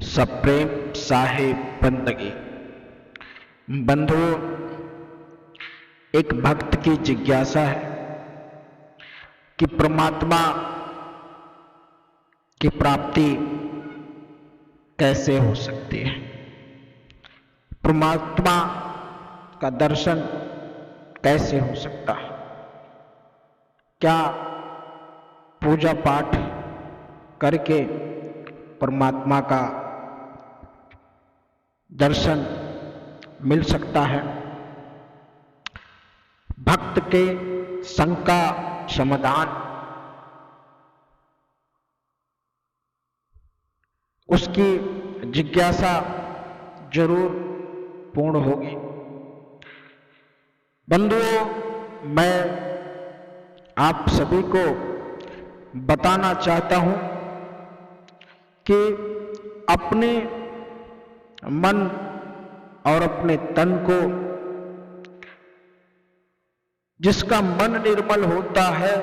सप्रेम साहेब बंदगी। बंधुओं, एक भक्त की जिज्ञासा है कि परमात्मा की प्राप्ति कैसे हो सकती है, परमात्मा का दर्शन कैसे हो सकता है। क्या पूजा पाठ करके परमात्मा का दर्शन मिल सकता है? भक्त के शंका समाधान उसकी जिज्ञासा जरूर पूर्ण होगी। बंधुओं, मैं आप सभी को बताना चाहता हूं कि अपने मन और अपने तन को, जिसका मन निर्मल होता है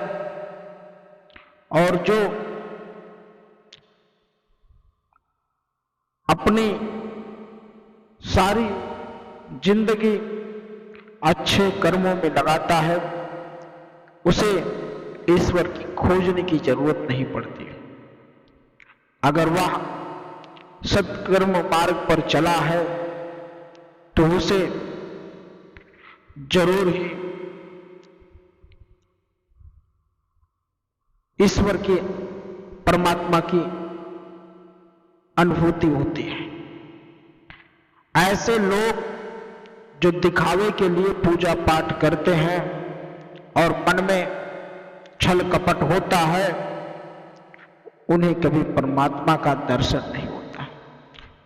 और जो अपनी सारी जिंदगी अच्छे कर्मों में लगाता है, उसे ईश्वर की खोजने की जरूरत नहीं पड़ती। अगर वह सत्कर्म मार्ग पर चला है तो उसे जरूर ही ईश्वर की, परमात्मा की अनुभूति होती है। ऐसे लोग जो दिखावे के लिए पूजा पाठ करते हैं और मन में छल कपट होता है, उन्हें कभी परमात्मा का दर्शन नहीं होता,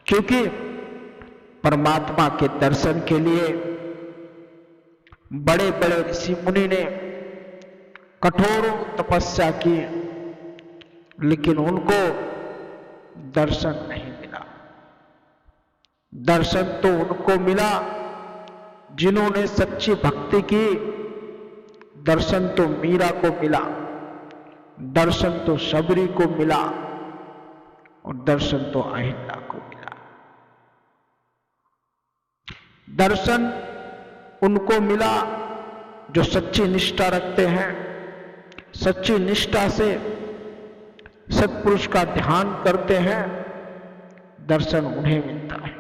क्योंकि परमात्मा के दर्शन के लिए बड़े बड़े ऋषि मुनि ने कठोर तपस्या की, लेकिन उनको दर्शन नहीं मिला। दर्शन तो उनको मिला जिन्होंने सच्ची भक्ति की। दर्शन तो मीरा को मिला, दर्शन तो शबरी को मिला और दर्शन तो अहिल्या को मिला। दर्शन उनको मिला जो सच्ची निष्ठा रखते हैं, सच्ची निष्ठा से सत्पुरुष का ध्यान करते हैं। दर्शन उन्हें मिलता है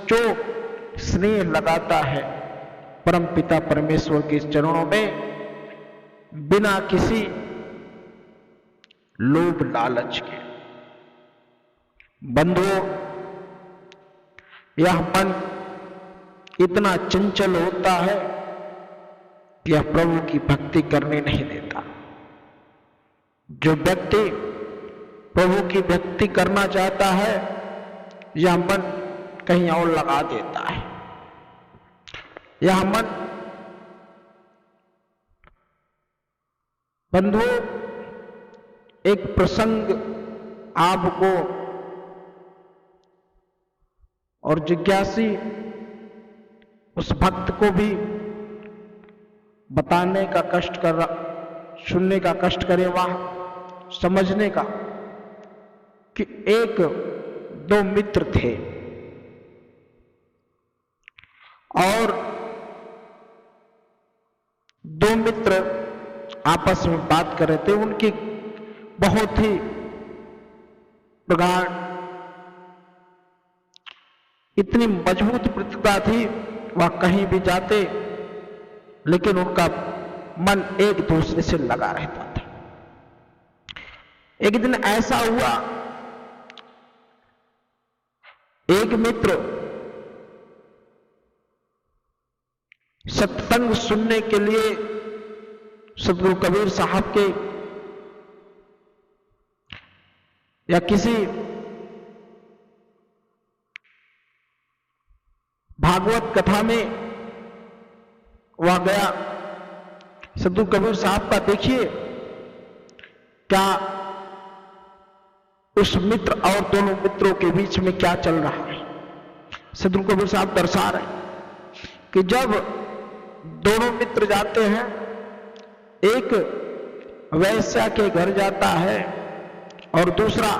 जो स्नेह लगाता है परम पिता परमेश्वर के चरणों में, बिना किसी लोभ लालच के। बंधुओं, यह मन इतना चंचल होता है कि यह प्रभु की भक्ति करने नहीं देता। जो व्यक्ति प्रभु की भक्ति करना चाहता है, यह मन कहीं और लगा देता है। यह मन, बंधुओं, एक प्रसंग आपको और जिज्ञासी उस भक्त को भी बताने का कष्ट कर रहा, सुनने का कष्ट करे, वह समझने का कि एक दो मित्र थे और दो मित्र आपस में बात कर रहे थे। उनकी बहुत ही प्रगाढ़, इतनी मजबूत प्रतिभा थी, वह कहीं भी जाते लेकिन उनका मन एक दूसरे से लगा रहता था। एक दिन ऐसा हुआ, एक मित्र सत्संग सुनने के लिए सदगुरु कबीर साहब के या किसी भागवत कथा में वह गया। सदगुरु कबीर साहब का देखिए क्या उस मित्र और दोनों मित्रों के बीच में क्या चल रहा है। सदगुरु कबीर साहब दर्शा रहे कि जब दोनों मित्र जाते हैं, एक वैश्या के घर जाता है और दूसरा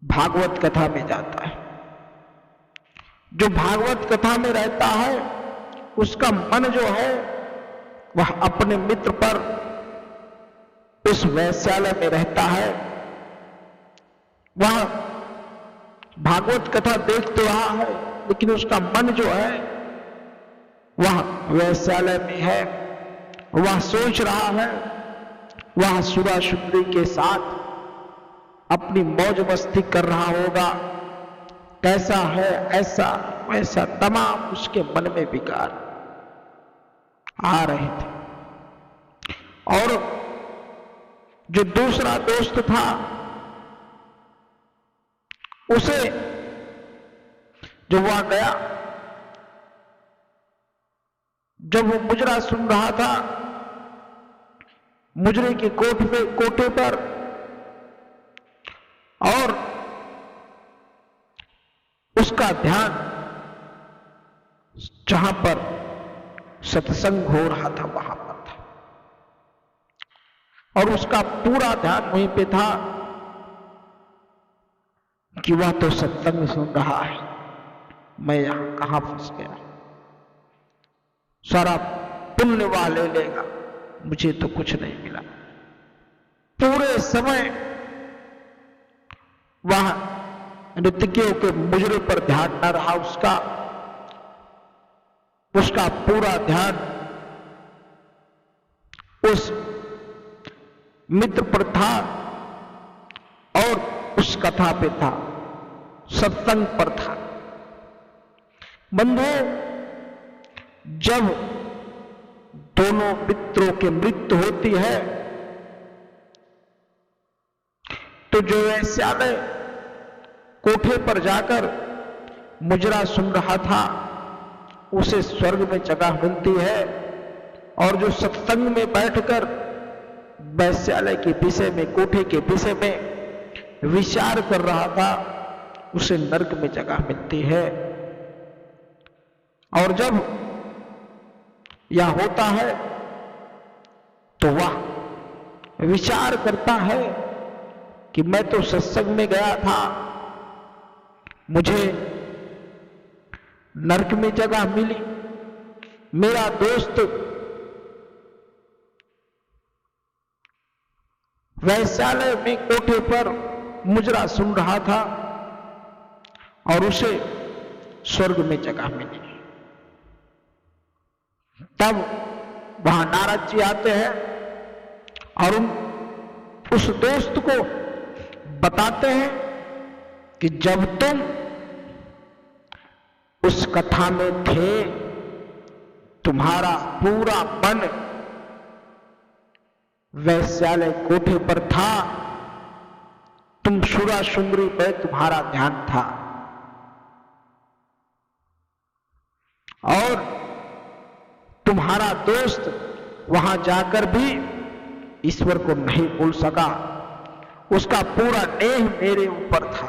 भागवत कथा में जाता है। जो भागवत कथा में रहता है उसका मन जो है वह अपने मित्र पर उस वैश्यालय में रहता है। वह भागवत कथा देख तो रहा है लेकिन उसका मन जो है वह वैश्यालय में है। वह सोच रहा है वह सुरा सुंदरी के साथ अपनी मौज मस्ती कर रहा होगा, कैसा है, ऐसा वैसा तमाम उसके मन में विकार आ रहे थे। और जो दूसरा दोस्त था उसे जब वह गया, जब वो मुजरा सुन रहा था, मुजरे के कोटे पर और उसका ध्यान जहां पर सत्संग हो रहा था वहां पर था और उसका पूरा ध्यान वहीं पे था कि वह तो सत्संग सुन रहा है, मैं यहां कहां फंस गया, सारा पुण्य वह ले लेगा, मुझे तो कुछ नहीं मिला। पूरे समय वह नृत्यकियों के मुजरे पर ध्यान न रहा, उसका पूरा ध्यान उस मित्र पर था और उस कथा पे था, सत्संग पर था। बंधु, जब दोनों मित्रों की मृत्यु होती है तो जो वैश्यालय कोठे पर जाकर मुजरा सुन रहा था उसे स्वर्ग में जगह मिलती है और जो सत्संग में बैठकर वैश्यालय के विषय में, कोठे के विषय में विचार कर रहा था उसे नरक में जगह मिलती है। और जब यह होता है तो वह विचार करता है कि मैं तो सत्संग में गया था, मुझे नरक में जगह मिली, मेरा दोस्त वैश्यालय में कोठे पर मुजरा सुन रहा था और उसे स्वर्ग में जगह मिली। तब वहां नारद जी आते हैं और उस दोस्त को बताते हैं कि जब तुम उस कथा में थे तुम्हारा पूरा मन वैश्यालय कोठे पर था, तुम सुरा सुंदरी पे तुम्हारा ध्यान था और तुम्हारा दोस्त वहां जाकर भी ईश्वर को नहीं भूल सका, उसका पूरा नेह मेरे ऊपर था,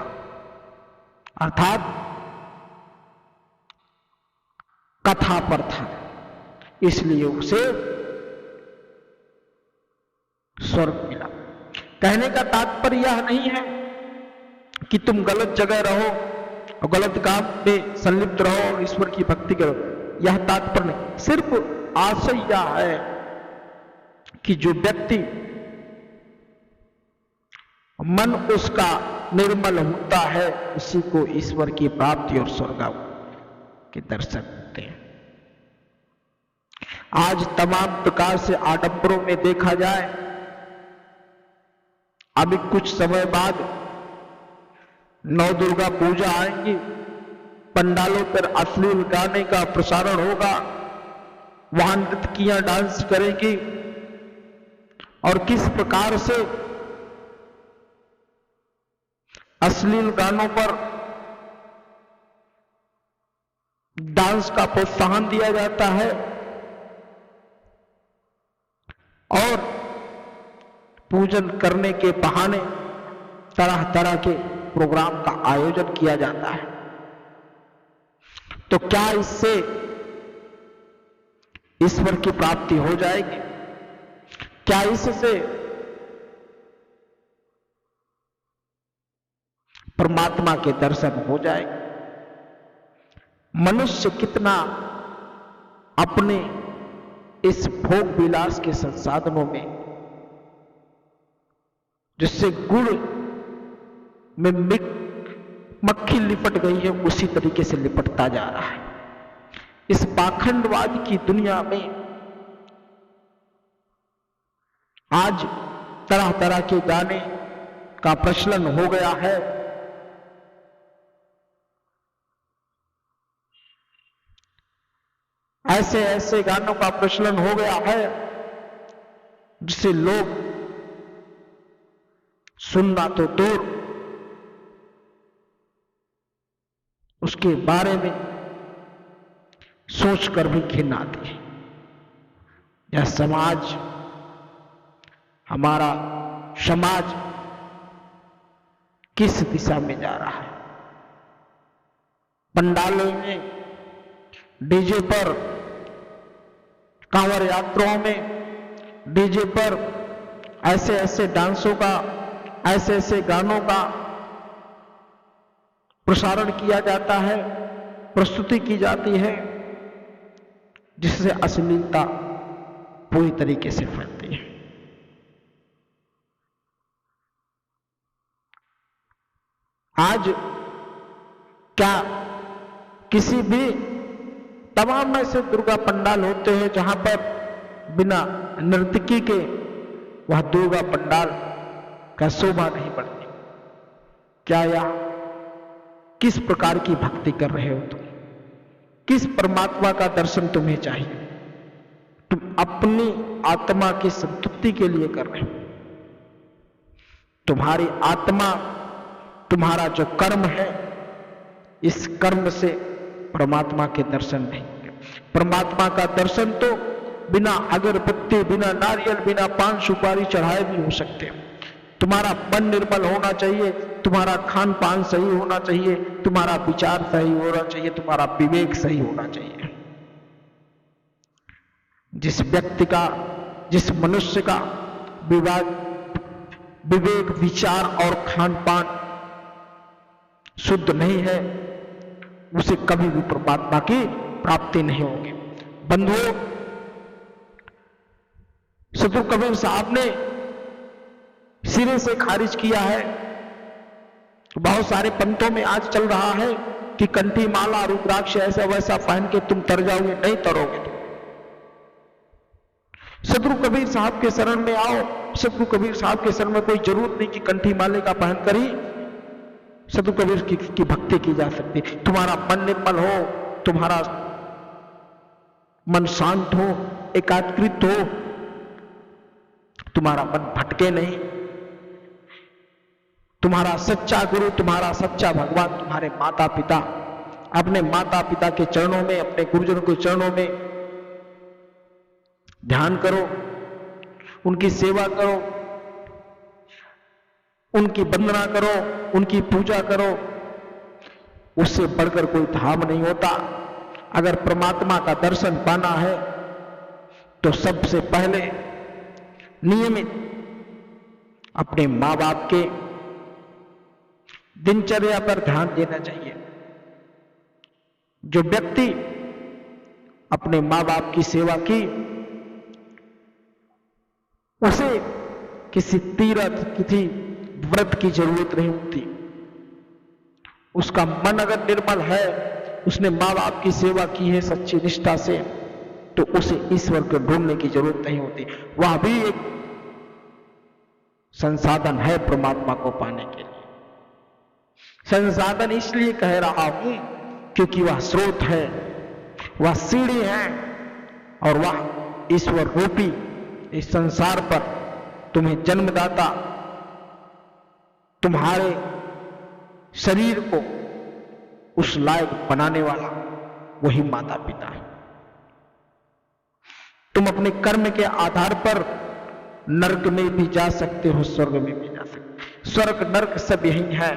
अर्थात कथा पर था, इसलिए उसे स्वर्ग मिला। कहने का तात्पर्य यह नहीं है कि तुम गलत जगह रहो और गलत काम में संलिप्त रहो और ईश्वर की भक्ति करो, यह तात्पर्य नहीं। सिर्फ आशय यह है कि जो व्यक्ति मन उसका निर्मल होता है उसी को ईश्वर की प्राप्ति और स्वर्ग के दर्शन होते हैं। आज तमाम प्रकार से आडंबरों में देखा जाए, अभी कुछ समय बाद नौ दुर्गा पूजा आएंगी, पंडालों पर अश्लील गाने का प्रसारण होगा, वहां नर्तकियां डांस करेंगी और किस प्रकार से अश्लील गानों पर डांस का प्रोत्साहन दिया जाता है और पूजन करने के बहाने तरह तरह के प्रोग्राम का आयोजन किया जाता है। तो क्या इससे ईश्वर की प्राप्ति हो जाएगी? क्या इससे परमात्मा के दर्शन हो जाए। मनुष्य कितना अपने इस भोग विलास के संसाधनों में, जिससे गुड़ में मक्खी लिपट गई है, उसी तरीके से लिपटता जा रहा है। इस पाखंडवाद की दुनिया में आज तरह तरह के गाने का प्रचलन हो गया है। ऐसे ऐसे गानों का प्रचलन हो गया है जिसे लोग सुनना तो दूर, उसके बारे में सोचकर भी घिन आती है। यह समाज, हमारा समाज किस दिशा में जा रहा है? पंडालों में डीजे पर, कांवड़ यात्राओं में डीजे पर ऐसे ऐसे डांसों का, ऐसे ऐसे गानों का प्रसारण किया जाता है, प्रस्तुति की जाती है, जिससे अश्लीलता पूरी तरीके से फैलती है। आज क्या किसी भी तमाम ऐसे दुर्गा पंडाल होते हैं जहां पर बिना नर्तकी के वह दुर्गा पंडाल का शोभा नहीं बढ़ती? क्या यह किस प्रकार की भक्ति कर रहे हो तुम? किस परमात्मा का दर्शन तुम्हें चाहिए? तुम अपनी आत्मा की संतुष्टि के लिए कर रहे हो। तुम्हारी आत्मा, तुम्हारा जो कर्म है, इस कर्म से परमात्मा के दर्शन नहीं। परमात्मा का दर्शन तो बिना अगरबत्ती, बिना नारियल, बिना पान सुपारी चढ़ाए भी हो सकते हैं। तुम्हारा मन निर्मल होना चाहिए, तुम्हारा खान पान सही होना चाहिए, तुम्हारा विचार सही होना चाहिए, तुम्हारा विवेक सही होना चाहिए। जिस व्यक्ति का, जिस मनुष्य का विवेक, विचार और खान पान शुद्ध नहीं है, उसे कभी भी परमात्मा की प्राप्ति नहीं होगी। बंधुओं, सदगुरु कबीर साहब ने सिरे से खारिज किया है। बहुत सारे पंथों में आज चल रहा है कि कंठी माला, रुद्राक्ष ऐसा वैसा पहन के तुम तर जाओगे। नहीं तरोगे तुम। सदगुरु कबीर साहब के शरण में आओ। सदगुरु कबीर साहब के शरण में कोई जरूरत नहीं कि कंठी माले का पहनकर ही सदगुरु कबीर की भक्ति की जा सकती। तुम्हारा मन निर्मल हो, तुम्हारा मन शांत हो, एकाग्रचित्त हो, तुम्हारा मन भटके नहीं, तुम्हारा सच्चा गुरु, तुम्हारा सच्चा भगवान, तुम्हारे माता पिता, अपने माता पिता के चरणों में, अपने गुरुजनों के चरणों में ध्यान करो, उनकी सेवा करो, उनकी वंदना करो, उनकी पूजा करो। उससे बढ़कर कोई धाम नहीं होता। अगर परमात्मा का दर्शन पाना है तो सबसे पहले नियमित अपने मां बाप के दिनचर्या पर ध्यान देना चाहिए। जो व्यक्ति अपने मां बाप की सेवा की, उसे किसी तीर्थ, किसी व्रत की जरूरत नहीं होती। उसका मन अगर निर्मल है, उसने मां बाप की सेवा की है सच्ची निष्ठा से, तो उसे ईश्वर को ढूंढने की जरूरत नहीं होती। वह भी एक संसाधन है परमात्मा को पाने के लिए। संसाधन इसलिए कह रहा हूं क्योंकि वह स्रोत है, वह सीढ़ी है, और वह ईश्वर रूपी इस संसार पर तुम्हें जन्मदाता, तुम्हारे शरीर को उस लायक बनाने वाला वही माता पिता है। तुम अपने कर्म के आधार पर नरक में भी जा सकते हो, स्वर्ग में भी जा सकते हो। स्वर्ग नरक सब यही है,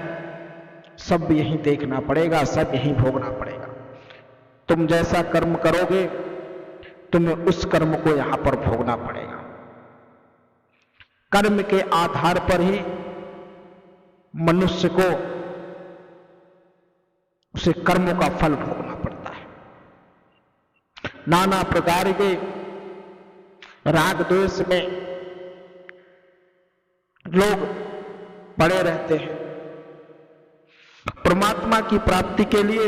सब यही देखना पड़ेगा, सब यही भोगना पड़ेगा। तुम जैसा कर्म करोगे तुम्हें उस कर्म को यहां पर भोगना पड़ेगा। कर्म के आधार पर ही मनुष्य को उसे कर्मों का फल भोगना पड़ता है। नाना प्रकार के राग द्वेष में लोग पड़े रहते हैं। परमात्मा की प्राप्ति के लिए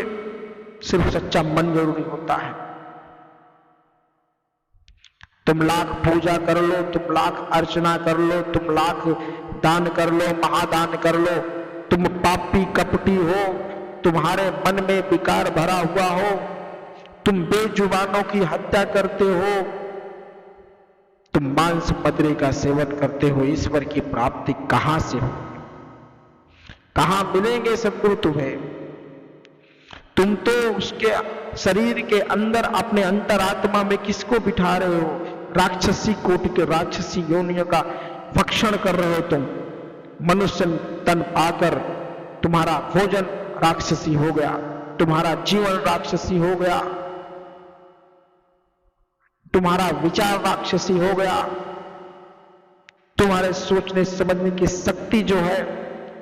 सिर्फ सच्चा मन जरूरी होता है। तुम लाख पूजा कर लो, तुम लाख अर्चना कर लो, तुम लाख दान कर लो, महादान कर लो, तुम पापी कपटी हो, तुम्हारे मन में विकार भरा हुआ हो, तुम बेजुबानों की हत्या करते हो, तुम मांस मदिरा का सेवन करते हो, ईश्वर की प्राप्ति कहां से हो? कहां मिलेंगे सदगुरु तुम्हें? तुम तो उसके शरीर के अंदर अपने अंतरात्मा में किसको बिठा रहे हो? राक्षसी कोटि के राक्षसी योनियों का भक्षण कर रहे हो तुम। मनुष्य तन पाकर तुम्हारा भोजन राक्षसी हो गया, तुम्हारा जीवन राक्षसी हो गया, तुम्हारा विचार राक्षसी हो गया, तुम्हारे सोचने समझने की शक्ति जो है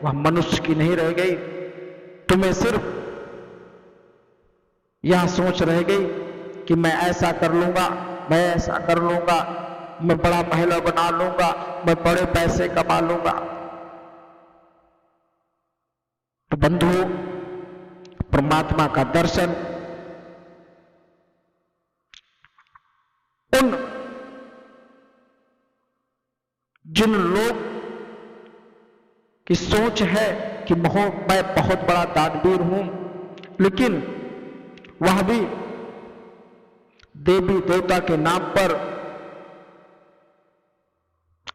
वह मनुष्य की नहीं रह गई। तुम्हें सिर्फ यह सोच रह गई कि मैं ऐसा कर लूंगा, मैं ऐसा कर लूंगा, मैं बड़ा महल बना लूंगा, मैं बड़े पैसे कमा लूंगा। तो बंधुओं, परमात्मा का दर्शन उन जिन लोग की सोच है कि मैं बहुत बड़ा दानवीर हूं, लेकिन वह भी देवी देवता के नाम पर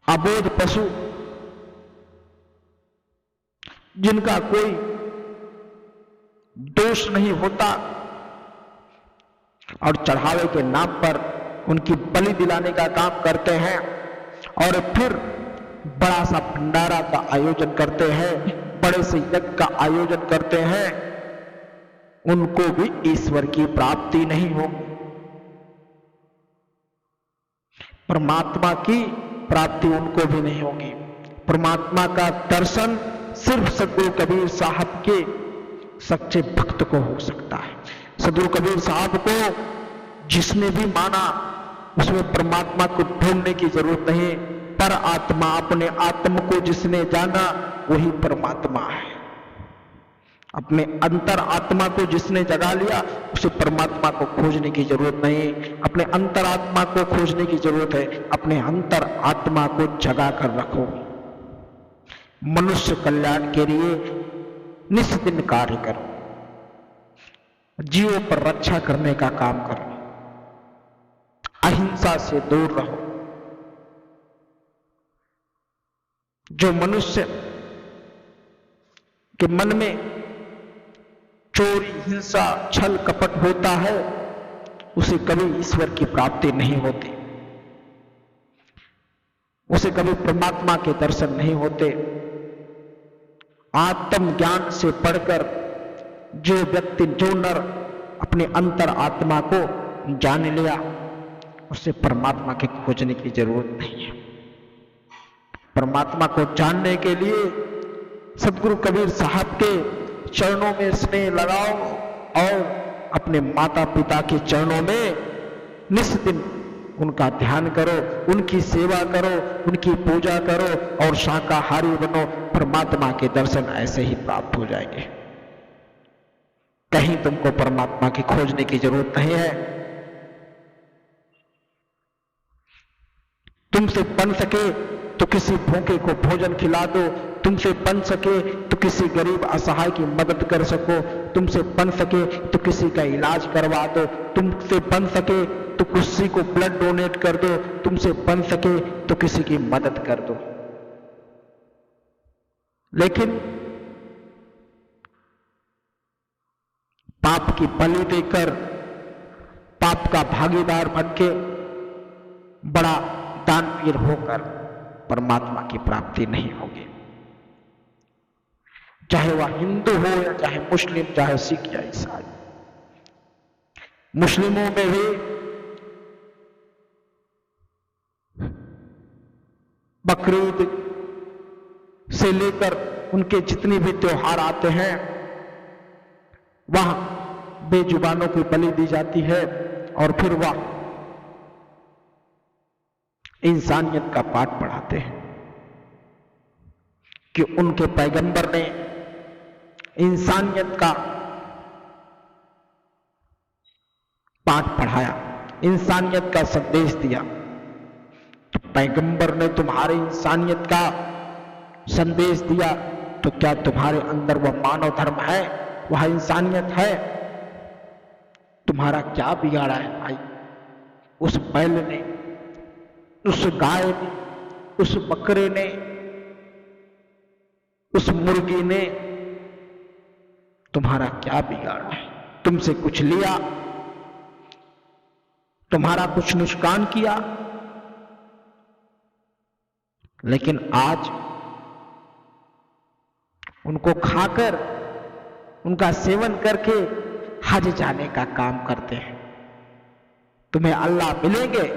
अबोध पशु जिनका कोई दोष नहीं होता और चढ़ावे के नाम पर उनकी बलि दिलाने का काम करते हैं और फिर बड़ा सा भंडारा का आयोजन करते हैं, बड़े से यज्ञ का आयोजन करते हैं, उनको भी ईश्वर की प्राप्ति नहीं होगी। परमात्मा की प्राप्ति उनको भी नहीं होगी। परमात्मा का दर्शन सिर्फ सदगुरु कबीर साहब के सच्चे भक्त को हो सकता है। सदगुरु कबीर साहब को जिसने भी माना उसमें परमात्मा को ढूंढने की जरूरत नहीं। पर आत्मा, अपने आत्म को जिसने जाना वही परमात्मा है। अपने अंतर आत्मा को जिसने जगा लिया उसे परमात्मा को खोजने की जरूरत नहीं। अपने अंतर आत्मा को खोजने की जरूरत है। अपने अंतर आत्मा को जगा कर रखो। मनुष्य कल्याण के लिए निस्दिन कार्य करो, जीवों पर रक्षा करने का काम करो, अहिंसा से दूर रहो। जो मनुष्य के मन में चोरी, हिंसा, छल कपट होता है उसे कभी ईश्वर की प्राप्ति नहीं होती, उसे कभी परमात्मा के दर्शन नहीं होते। आत्मज्ञान से पढ़कर जो व्यक्ति, जो नर अपने अंतर आत्मा को जान लिया उसे परमात्मा के खोजने की जरूरत नहीं है। परमात्मा को जानने के लिए सदगुरु कबीर साहब के चरणों में स्नेह लगाओ और अपने माता पिता के चरणों में निस्दिन उनका ध्यान करो, उनकी सेवा करो, उनकी पूजा करो और शाकाहारी बनो। परमात्मा के दर्शन ऐसे ही प्राप्त हो जाएंगे। कहीं तुमको परमात्मा की खोजने की जरूरत नहीं है। तुमसे बन सके तो किसी भूखे को भोजन खिला दो, तुमसे बन सके तो किसी गरीब असहाय की मदद कर सको, तुमसे बन सके तो किसी का इलाज करवा दो, तुमसे बन सके तो किसी को ब्लड डोनेट कर दो, तुमसे बन सके तो किसी की मदद कर दो। लेकिन पाप की बलि देकर, पाप का भागीदार बनके, बड़ा दानवीर होकर परमात्मा की प्राप्ति नहीं होगी। चाहे वह हिंदू हो या चाहे मुस्लिम, चाहे सिख या ईसाई। मुस्लिमों में भी बकरीद से लेकर उनके जितने भी त्योहार आते हैं वहां बेजुबानों को बलि दी जाती है और फिर वह इंसानियत का पाठ पढ़ाते हैं कि उनके पैगंबर ने इंसानियत का पाठ पढ़ाया, इंसानियत का संदेश दिया। तो पैगंबर ने तुम्हारे इंसानियत का संदेश दिया, तो क्या तुम्हारे अंदर वह मानव धर्म है, वह इंसानियत है? तुम्हारा क्या बिगाड़ा है भाई? उस बैल ने, उस गाय ने, उस बकरे ने, उस मुर्गी ने तुम्हारा क्या बिगाड़ा है? तुमसे कुछ लिया, तुम्हारा कुछ नुकसान किया? लेकिन आज उनको खाकर, उनका सेवन करके हज जाने का काम करते हैं। तुम्हें अल्लाह मिलेंगे,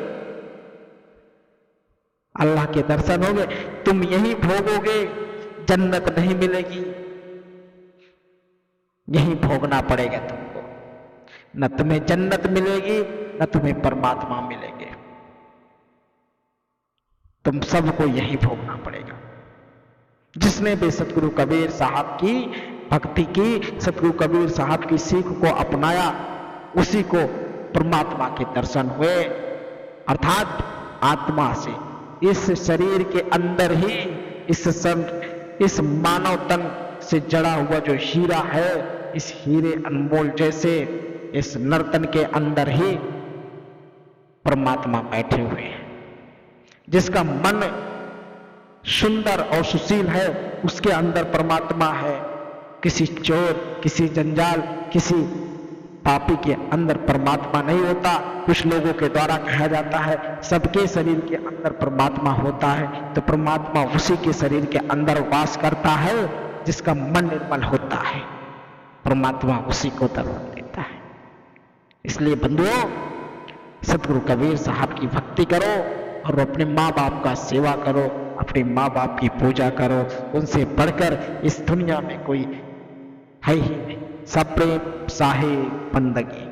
अल्लाह के दर्शन होंगे, तुम यही भोगोगे, जन्नत नहीं मिलेगी, यही भोगना पड़ेगा तुमको। न तुम्हें जन्नत मिलेगी, न तुम्हें परमात्मा मिलेंगे, तुम सबको यही भोगना पड़ेगा। जिसने भी सतगुरु कबीर साहब की भक्ति की, सतगुरु कबीर साहब की सीख को अपनाया, उसी को परमात्मा के दर्शन हुए। अर्थात आत्मा से, इस शरीर के अंदर ही, इस मानव तन से जड़ा हुआ जो हीरा है, इस हीरे अनमोल जैसे इस नर्तन के अंदर ही परमात्मा बैठे हुए हैं। जिसका मन सुंदर और सुशील है, उसके अंदर परमात्मा है। किसी चोर, किसी जंजाल, किसी पापी के अंदर परमात्मा नहीं होता। कुछ लोगों के द्वारा कहा जाता है सबके शरीर के अंदर परमात्मा होता है, तो परमात्मा उसी के शरीर के अंदर वास करता है जिसका मन निर्मल होता है। परमात्मा उसी को दर्शन देता है। इसलिए बंधुओं, सतगुरु कबीर साहब की भक्ति करो और अपने माँ बाप का सेवा करो, अपने माँ बाप की पूजा करो। उनसे बढ़कर इस दुनिया में कोई है ही नहीं। सब प्रेम साहे बंदगी।